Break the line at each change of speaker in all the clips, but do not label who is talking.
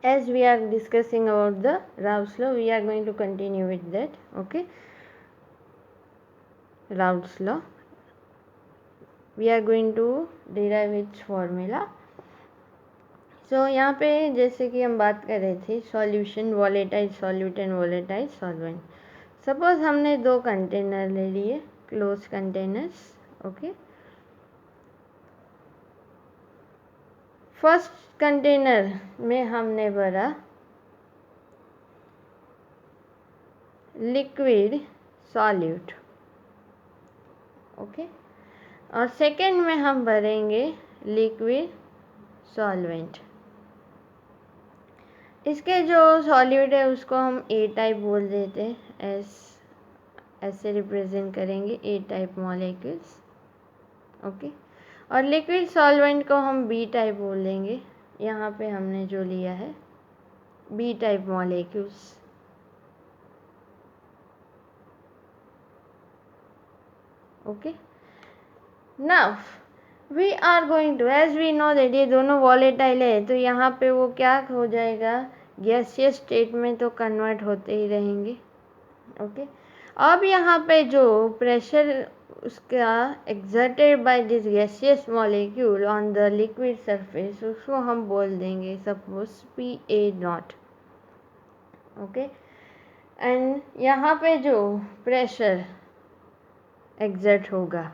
as we are discussing about the Raoult's law, we are going to continue with that. Okay, Raoult's law, we are going to derive its formula. So यहाँ पे जैसे कि हम बात कर रहे थे solution, volatile solute and volatile solvent. Suppose हमने दो कंटेनर ले लिए, close containers. Okay, first container में हमने भरा लिक्विड सॉल्यूट. ओके, और सेकेंड में हम भरेंगे लिक्विड सॉल्वेंट. इसके जो सॉल्यूट है उसको हम ए टाइप बोल देते हैं, ऐसे रिप्रेजेंट करेंगे ए टाइप मॉलिक्यूल्स. ओके, और लिक्विड सॉल्वेंट को हम बी टाइप बोल देंगे. यहाँ पे हमने जो लिया है B type molecules. Okay, now we are going to, as we know that ये दोनों वॉलेटाइल है, तो यहाँ पे वो क्या हो जाएगा, गैसियस स्टेट में तो कन्वर्ट होते ही रहेंगे. ओके, अब यहाँ पे जो प्रेशर उसका exerted by this gaseous molecule on the liquid surface, उसको हम बोल देंगे सपोज PA0. ओके, एंड यहाँ पे जो प्रेशर एक्सर्ट होगा,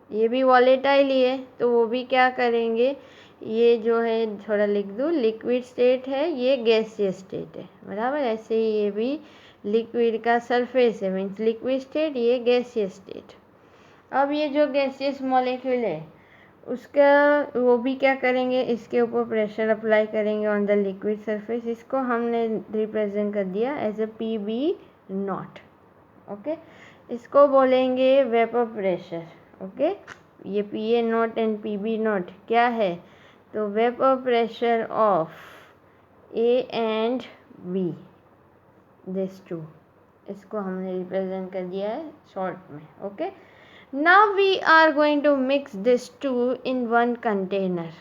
ये भी वॉलेटाइल ही है, तो वो भी क्या करेंगे, ये जो है थोड़ा लिख दूँ, लिक्विड स्टेट है, ये गैसियस स्टेट है, बराबर. ऐसे ही ये भी लिक्विड का सरफेस है, मीन्स लिक्विड स्टेट, ये गैसियस स्टेट. अब ये जो गैसियस मॉलिक्यूल है उसका वो भी क्या करेंगे, इसके ऊपर प्रेशर अप्लाई करेंगे ऑन द लिक्विड सरफेस. इसको हमने रिप्रेजेंट कर दिया एज अ PB0. ओके, इसको बोलेंगे वेपर प्रेशर. ओके, ये PA0 एंड PB0 क्या है, तो vapour pressure of A and B, this two, इसको हमने रिप्रेजेंट कर दिया है शॉर्ट में. Okay, now we are going to mix this two in one container.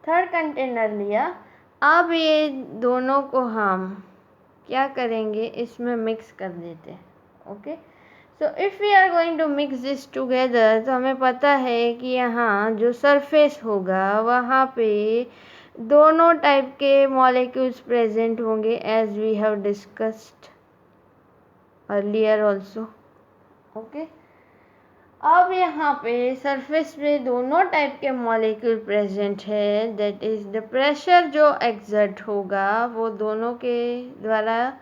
Third container लिया, अब ये दोनों को हम क्या करेंगे, इसमें मिक्स कर देते हैं. Okay, so if we are going to mix this together, तो हमें पता है कि यहाँ जो सरफेस होगा वहाँ पे दोनों टाइप के मॉलिक्यूल्स प्रेजेंट होंगे, as we have discussed earlier also. Okay, अब यहाँ पे सरफेस पे दोनों टाइप के मॉलिक्यूल प्रेजेंट है, दैट इज़ द प्रेशर जो एक्सर्ट होगा वो दोनों के द्वारा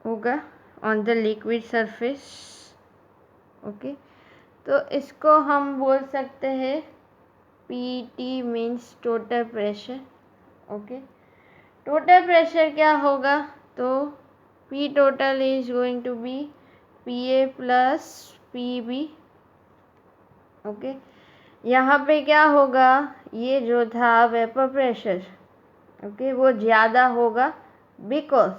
होगा on the liquid surface. Okay, तो इसको हम बोल सकते हैं PT means total pressure. Okay, total pressure क्या होगा, तो P total is going to be PA plus PB. Okay, यहाँ पे क्या होगा, ये जो था वेपर प्रेशर, ओके, वो ज़्यादा होगा बिकॉज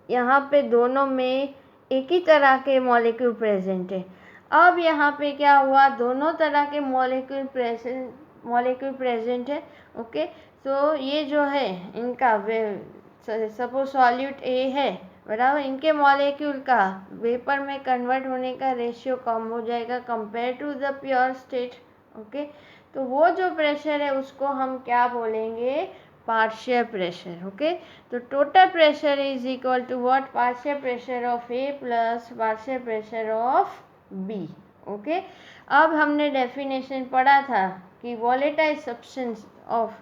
यहाँ पे दोनों में एक ही तरह के मॉलिक्यूल प्रेजेंट है. अब यहाँ पे क्या हुआ, दोनों तरह के मॉलिक्यूल प्रेजेंट है. ओके, सो ये जो है इनका सपोज सॉल्यूट A है, बराबर, इनके मॉलिक्यूल का वेपर में कन्वर्ट होने का रेशियो कम हो जाएगा compare to the pure state. Okay, तो वो जो प्रेशर है उसको हम क्या बोलेंगे, पार्शियल प्रेशर. ओके, तो total pressure is equal to what, partial pressure of A plus partial pressure of B. Okay, अब हमने डेफिनेशन पढ़ा था कि volatile substance of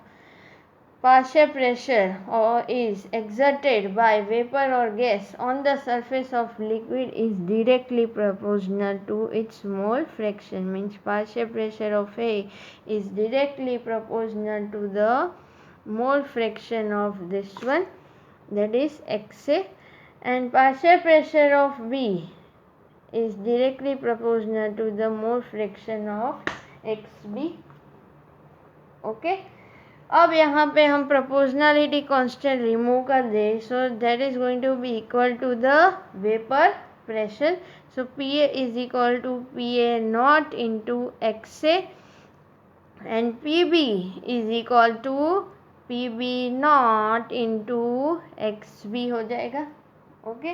partial pressure or is exerted by vapor or gas on the surface of liquid is directly proportional to its mole fraction. Means partial pressure of A is directly proportional to the mole fraction of this one, that is XA, and partial pressure of B is directly proportional to the mole fraction of XB. Okay, अब यहाँ पे हम proportionality constant remove कर दे, so that is going to be equal to the vapour pressure. So PA is equal to PA0 into XA. and PB is equal to PB not into XB हो जाएगा। Okay,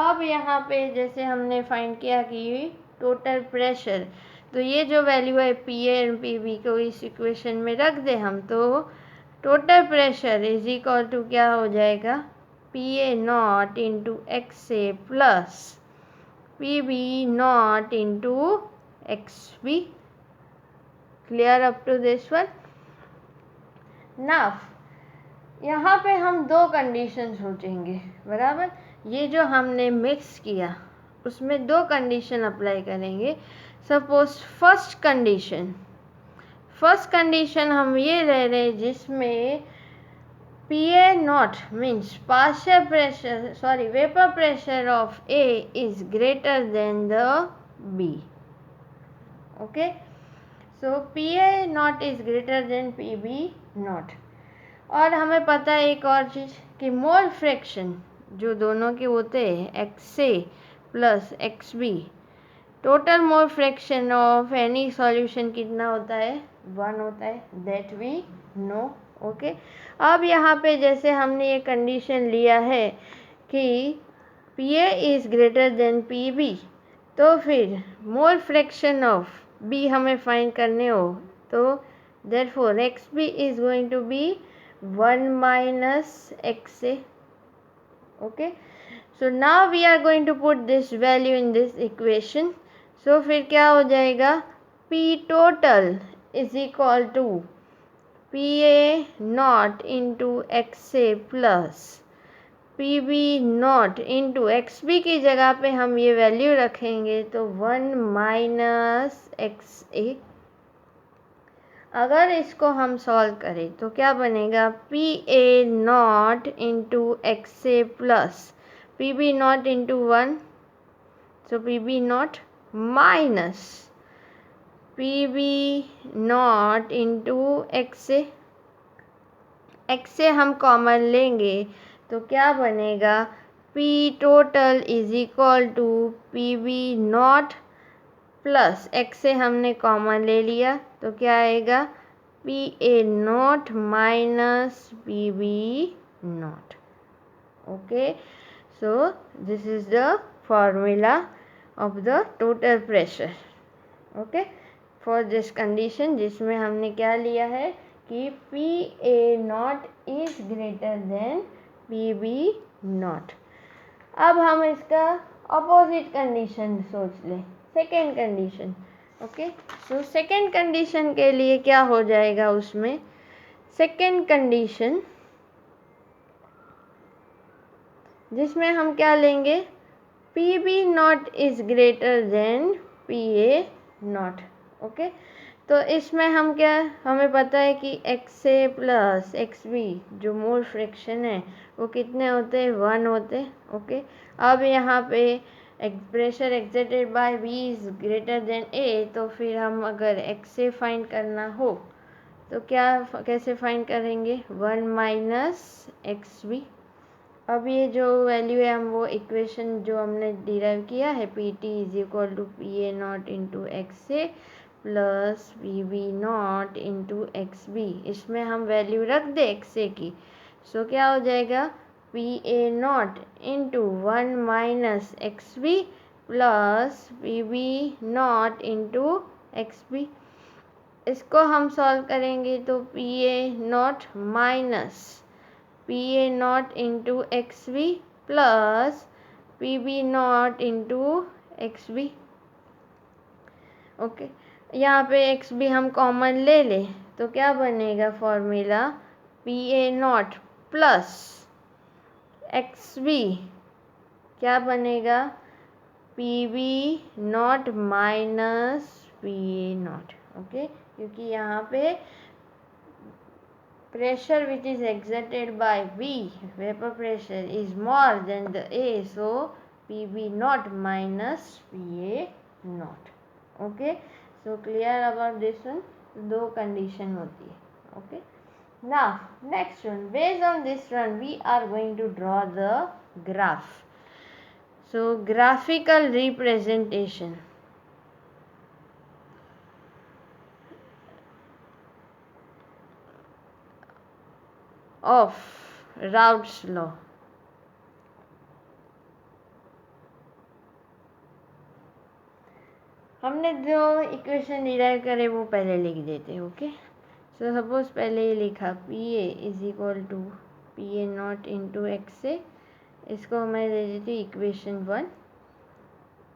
अब यहाँ पे जैसे हमने find किया कि टोटल प्रेशर, तो ये जो वैल्यू है PA एंड PB को इस इक्वेशन में रख दे हम, तो total pressure is equal to क्या हो जाएगा, PA not into XA plus PB not into XB। Clear up to this one? Now यहाँ पे हम दो कंडीशन सोचेंगे, बराबर। ये जो हमने मिक्स किया उसमें दो कंडीशन अप्लाई करेंगे। सपोज फर्स्ट कंडीशन हम ये ले रहे हैं जिसमें PA not means partial pressure, sorry vapour pressure of A is greater then the B। Okay, so PA not is greater than PB not. और हमें पता है एक और चीज़ कि मोल फ्रैक्शन जो दोनों के होते हैं XA plus XB, total mole fraction of any solution कितना होता है, 1 होता है, दैट वी नो। ओके, अब यहाँ पे जैसे हमने ये कंडीशन लिया है कि PA is greater than PB, तो फिर मोल फ्रैक्शन ऑफ B हमें फाइंड करने हो, तो therefore XB is going to be 1 minus XA। okay, so now we are going to put this value in this equation। so फिर क्या हो जाएगा, P total is equal to PA not into XA plus PB not into XB की जगह पे हम ये value रखेंगे तो 1 माइनस XA। अगर इसको हम सॉल्व करें तो क्या बनेगा, PA not into XA plus PB not into 1, so PB not minus PB not into XA। XA हम कॉमन लेंगे तो क्या बनेगा, P total is equal to PB not plus XA हमने कॉमन ले लिया तो क्या आएगा, PA not minus PB not. Okay, so this is the formula of the total pressure. Okay, for this condition जिसमें हमने क्या लिया है कि PA not is greater than PB not. अब हम इसका अपोजिट कंडीशन सोच लें, second condition. Okay, so second condition के लिए क्या हो जाएगा, उसमें सेकेंड कंडीशन जिसमें हम क्या लेंगे, PB not is greater then PA not. Okay, तो इसमें हम क्या, हमें पता है कि XA प्लस XB जो मोल फ्रैक्शन है वो कितने होते हैं, 1 होते हैं। ओके, अब यहाँ पे pressure exerted by B is greater then A, तो फिर हम अगर XA फाइंड करना हो तो क्या कैसे फाइंड करेंगे, 1 माइनस XB। अब ये जो वैल्यू है हम वो इक्वेशन जो हमने डिराइव किया है, PT is equal to PA not into XA plus PB not into XB, इसमें हम वैल्यू रख दे XA की, सो क्या हो जाएगा, PA not into 1 minus XB plus PB not into XB। इसको हम सॉल्व करेंगे तो PA not minus PA not into XB plus PB not into XB। Okay, यहाँ पे XB हम कॉमन ले ले तो क्या बनेगा formula, PA not plus XB क्या बनेगा, PB not minus PA not. Okay, क्योंकि यहाँ पे pressure which is exerted by B, vapor pressure, is more than the A, so PB naught minus PA naught। okay, so clear about this one, दो condition होती है। okay, now next one, based on this one we are going to draw the graph। so graphical representation, of routes law. हमने जो equation derive करे वो पहले लिख देते हैं। ओके, सो सपोज पहले ये लिखा P A is equal to P A naught into X A, इसको मैं दे देती हूँ इक्वेशन 1।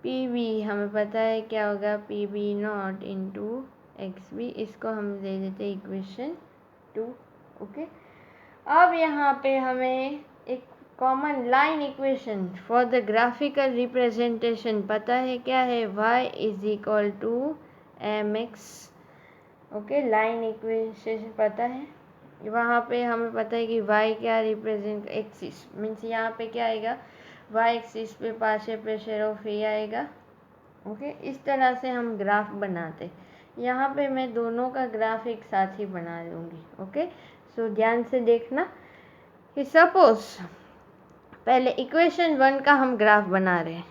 पी बी हमें पता है क्या होगा, P B not into X B, इसको हम दे देते हैं इक्वेशन 2। ओके, अब यहाँ पे हमें एक common line equation for the graphical representation पता है क्या है, y is equal to M X. Okay, line equation पता है, वहाँ पे हमें पता है कि y क्या रिप्रेजेंट एक्सिस, मीन्स यहाँ पे क्या आएगा, y एक्सिस पे पार्शियल प्रेशर ऑफ ए आएगा। ओके, इस तरह से हम ग्राफ बनाते। यहाँ पे मैं दोनों का ग्राफ एक साथ ही बना लूँगी। ओके, सो ध्यान से देखना कि सपोज पहले इक्वेशन 1 का हम ग्राफ बना रहे हैं,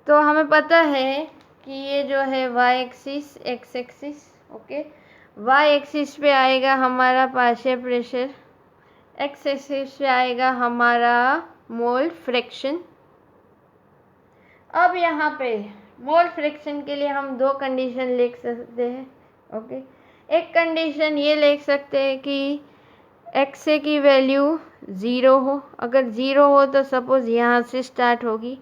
तो हमें पता है कि ये जो है y axis x axis. Okay, y axis पे आएगा हमारा पार्शियल प्रेशर, x एक्सिस पे आएगा हमारा मोल फ्रैक्शन। अब यहाँ पे मोल फ्रैक्शन के लिए हम दो कंडीशन लिख सकते हैं। ओके, एक कंडीशन ये लिख सकते हैं कि एक्स ए की वैल्यू 0 हो, अगर 0 हो तो सपोज़ यहाँ से स्टार्ट होगी,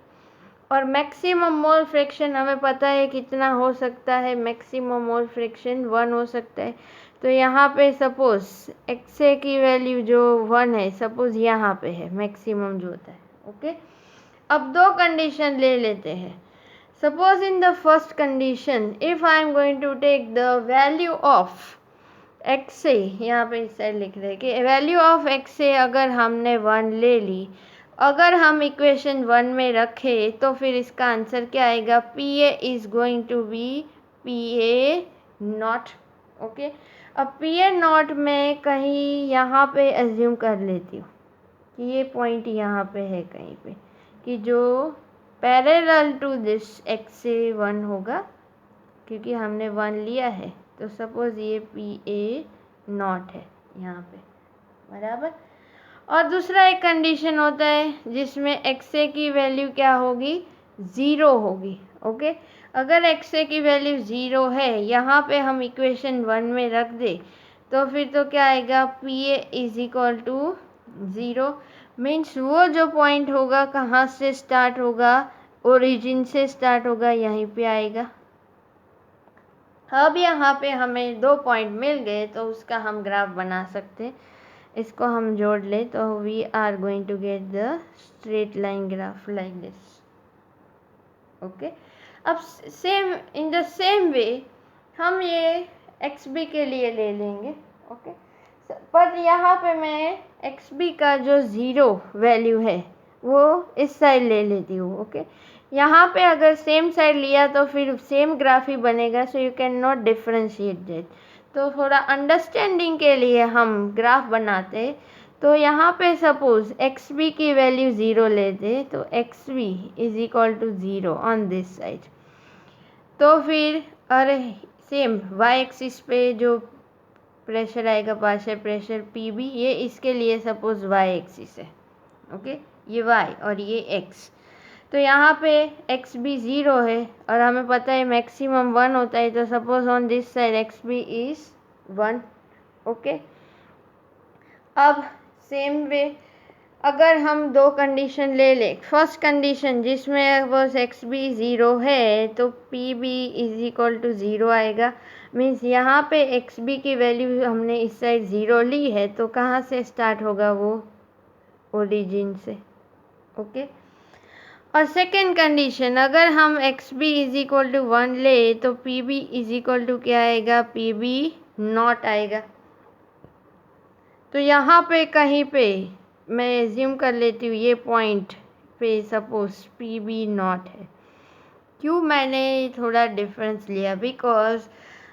और मैक्सिमम मोल फ्रैक्शन हमें पता है कितना हो सकता है, मैक्सिमम मोल फ्रैक्शन 1 हो सकता है। तो यहाँ पे सपोज़ एक्स ए की वैल्यू जो 1 है, सपोज़ यहाँ पे है मैक्सिमम जो होता है। ओके, अब दो कंडीशन ले लेते हैं। Suppose in the first condition if I am going to take the value of X A, यहाँ पे इस साइड लिख रहे हैं कि वैल्यू ऑफ एक्स ए अगर हमने 1 ले ली, अगर हम इक्वेशन 1 में रखें तो फिर इसका आंसर क्या आएगा, P A is going to be P A not. Okay, अब पी ए नॉट में कहीं यहाँ पे एज्यूम कर लेती हूँ कि ये पॉइंट यहाँ पे है कहीं पे, कि जो पैरेलल टू दिस एक्स ए 1 होगा, क्योंकि हमने 1 लिया है, तो सपोज़ ये पी ए नॉट है यहाँ पे, बराबर। और दूसरा एक कंडीशन होता है जिसमें एक्स ए की वैल्यू क्या होगी, 0 होगी। ओके, अगर एक्स ए की वैल्यू 0 है, यहाँ पे हम इक्वेशन 1 में रख दे, तो फिर तो क्या आएगा, P A is equal to 0, means वो जो पॉइंट होगा कहाँ से स्टार्ट होगा, ओरिजिन से स्टार्ट होगा, यहीं पे आएगा। अब यहाँ पे हमें दो पॉइंट मिल गए तो उसका हम ग्राफ बना सकते हैं। इसको हम जोड़ ले तो we are going to get the straight line graph like this. Okay, अब same in the same way हम ये एक्स बी के लिए ले लेंगे। ओके, पर यहाँ पे मैं एक्स बी का जो 0 वैल्यू है वो इस साइड ले लेती हूँ। ओके, यहाँ पे अगर सेम साइड लिया तो फिर सेम ग्राफ ही बनेगा, so you can not differentiate that. तो थोड़ा अंडरस्टैंडिंग के लिए हम ग्राफ बनाते, तो यहाँ पे सपोज एक्स बी की वैल्यू 0 लेते, तो X B is equal to 0 on this side. तो फिर अरे सेम वाई एक्सिस पे जो प्रेशर आएगा, पार्शियल प्रेशर पी बी, ये इसके लिए सपोज वाई एक्सिस है। ओके, ये y और ये x, तो यहाँ पे एक्स बी 0 है और हमें पता है मैक्सिमम 1 होता है, तो suppose on this side X B is 1। Okay, अब सेम वे अगर हम दो कंडीशन ले ले, फर्स्ट कंडीशन जिसमें बस एक्स बी 0 है तो P B is equal to 0 आएगा, मीन्स यहाँ पे एक्स बी की वैल्यू हमने इस साइड 0 ली है, तो कहाँ से स्टार्ट होगा, वो ओरिजिन से। ओके, और सेकेंड कंडीशन अगर हम X B is equal to 1 ले तो P B is equal to क्या आएगा, पी बी नॉट आएगा। तो यहाँ पे कहीं पे मैं एज्यूम कर लेती हूँ ये पॉइंट पे सपोज पी बी नॉट है। क्यों मैंने थोड़ा डिफरेंस लिया, बिकॉज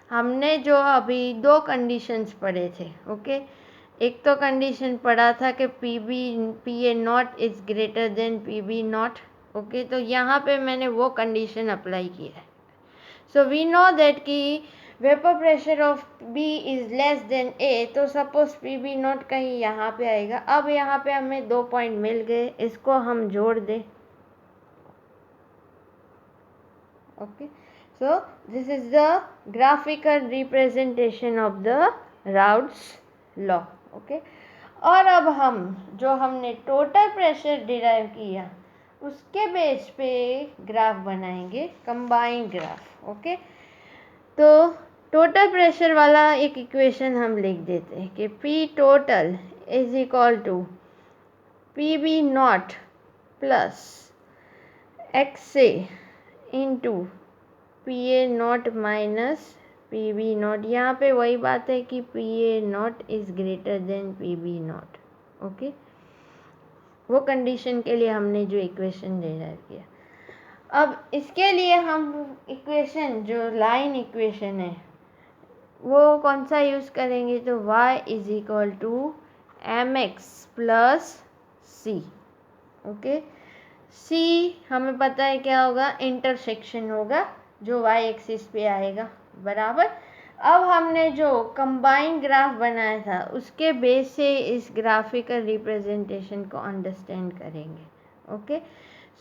हमने जो अभी दो कंडीशंस पढ़े थे। ओके, एक तो कंडीशन पढ़ा था कि P A not is greater than P B not. Okay, तो यहाँ पे मैंने वो कंडीशन अप्लाई किया है। सो वी नो दैट कि vapour pressure of B is less than A, तो सपोज PB नॉट कहीं यहाँ पे आएगा। अब यहाँ पे हमें 2 पॉइंट मिल गए, इसको हम जोड़ दें। Okay, so this is the graphical representation of the routes law. Okay, और अब हम जो हमने टोटल प्रेशर डिराइव किया उसके बेस पे ग्राफ बनाएंगे, कंबाइंड ग्राफ। ओके, तो टोटल प्रेशर वाला एक इक्वेशन हम लिख देते हैं कि P total is equal to PB not plus XA into PA not minus PB not. यहाँ पे वही बात है कि PA not is greater than PB not. Okay, वो कंडीशन के लिए हमने जो इक्वेशन डिराइव किया। अब इसके लिए हम इक्वेशन जो लाइन इक्वेशन है वो कौन सा यूज़ करेंगे, तो y is equal to mx plus C. Okay, c हमें पता है क्या होगा, इंटरसेक्शन होगा जो y एक्सिस पे आएगा, बराबर। अब हमने जो कंबाइंड ग्राफ बनाया था उसके बेस से इस ग्राफिकल रिप्रेजेंटेशन को अंडरस्टैंड करेंगे। ओके,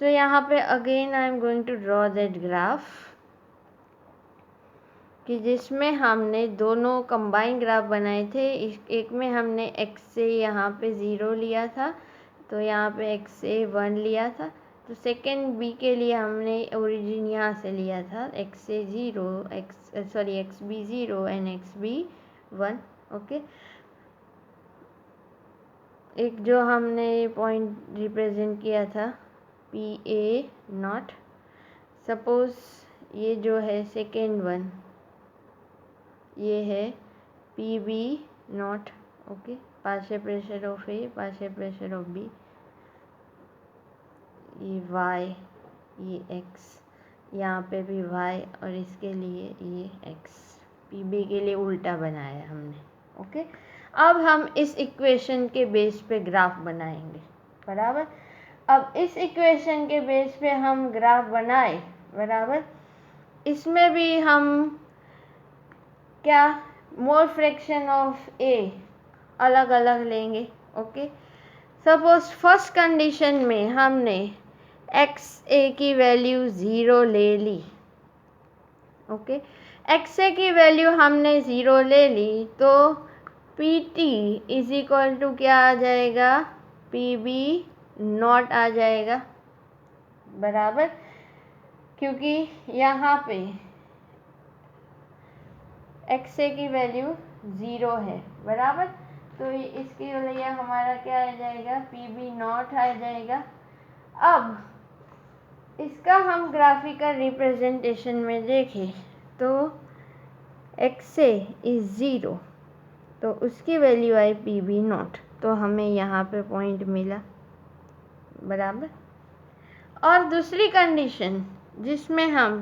सो यहाँ पे again I am going to draw that graph कि जिसमें हमने दोनों कंबाइंड ग्राफ बनाए थे। एक में हमने x से यहाँ पे 0 लिया था, तो यहाँ पे x से 1 लिया था। तो सेकेंड b के लिए हमने ओरिजिन यहाँ से लिया था, x से 0 X B 0 and X B 1। Okay, एक जो हमने पॉइंट रिप्रेजेंट किया था PA नॉट, सपोज ये जो है सेकेंड वन ये है PB not. Okay, partial pressure of A, partial pressure of B, ये y, ये x, यहाँ पे भी y और इसके लिए ये x। PB के लिए उल्टा बनाया हमने। ओके, अब हम इस इक्वेशन के बेस पे ग्राफ बनाएंगे, बराबर। अब इस इक्वेशन के बेस पे हम ग्राफ बनाए, बराबर। इसमें भी हम क्या मोल फ्रैक्शन ऑफ A अलग अलग लेंगे। ओके, सपोज फर्स्ट कंडीशन में हमने XA की वैल्यू 0 ले ली। ओके, XA की वैल्यू हमने 0 ले ली, तो PT इज इक्वल टू क्या आ जाएगा, PB नॉट आ जाएगा, बराबर। क्योंकि यहाँ पे XA की वैल्यू 0 है, बराबर। तो इसके लिए हमारा क्या आ जाएगा, PB नॉट आ जाएगा। अब इसका हम ग्राफिकल रिप्रेजेंटेशन में देखें तो XA इज 0, तो उसकी वैल्यू आई PB नॉट, तो हमें यहाँ पे पॉइंट मिला, बराबर। और दूसरी कंडीशन जिसमें हम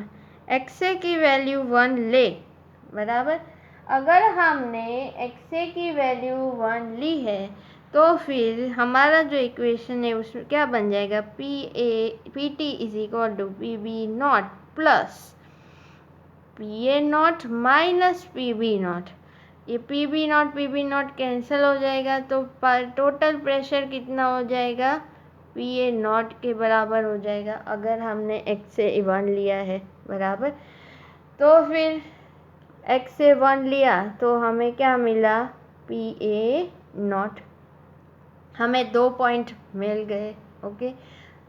XA की वैल्यू 1 ले, बराबर। अगर हमने XA की वैल्यू 1 ली है तो फिर हमारा जो इक्वेशन है उसमें क्या बन जाएगा, PT is equal to PB not plus PA not minus PB not. ये PB नॉट कैंसिल हो जाएगा, तो टोटल प्रेशर कितना हो जाएगा, PA नॉट के बराबर हो जाएगा अगर हमने x से 1 लिया है, बराबर। तो फिर x से 1 लिया तो हमें क्या मिला, PA नॉट। हमें 2 पॉइंट मिल गए। ओके,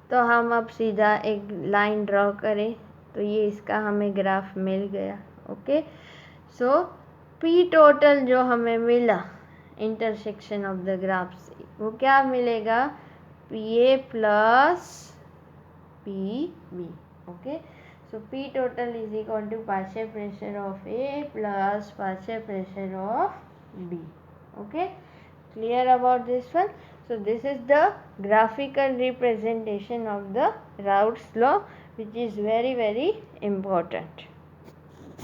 तो हम अब सीधा एक लाइन ड्रॉ करें, तो ये इसका हमें ग्राफ मिल गया। ओके, सो P टोटल जो हमें मिला इंटरसेक्शन ऑफ द ग्राफ्स, वो क्या मिलेगा, PA plus PB। Okay, so P total is equal to partial pressure of A plus partial pressure of B. Okay, clear about this one? So this is the graphical representation of the Raoult's law, which is very important.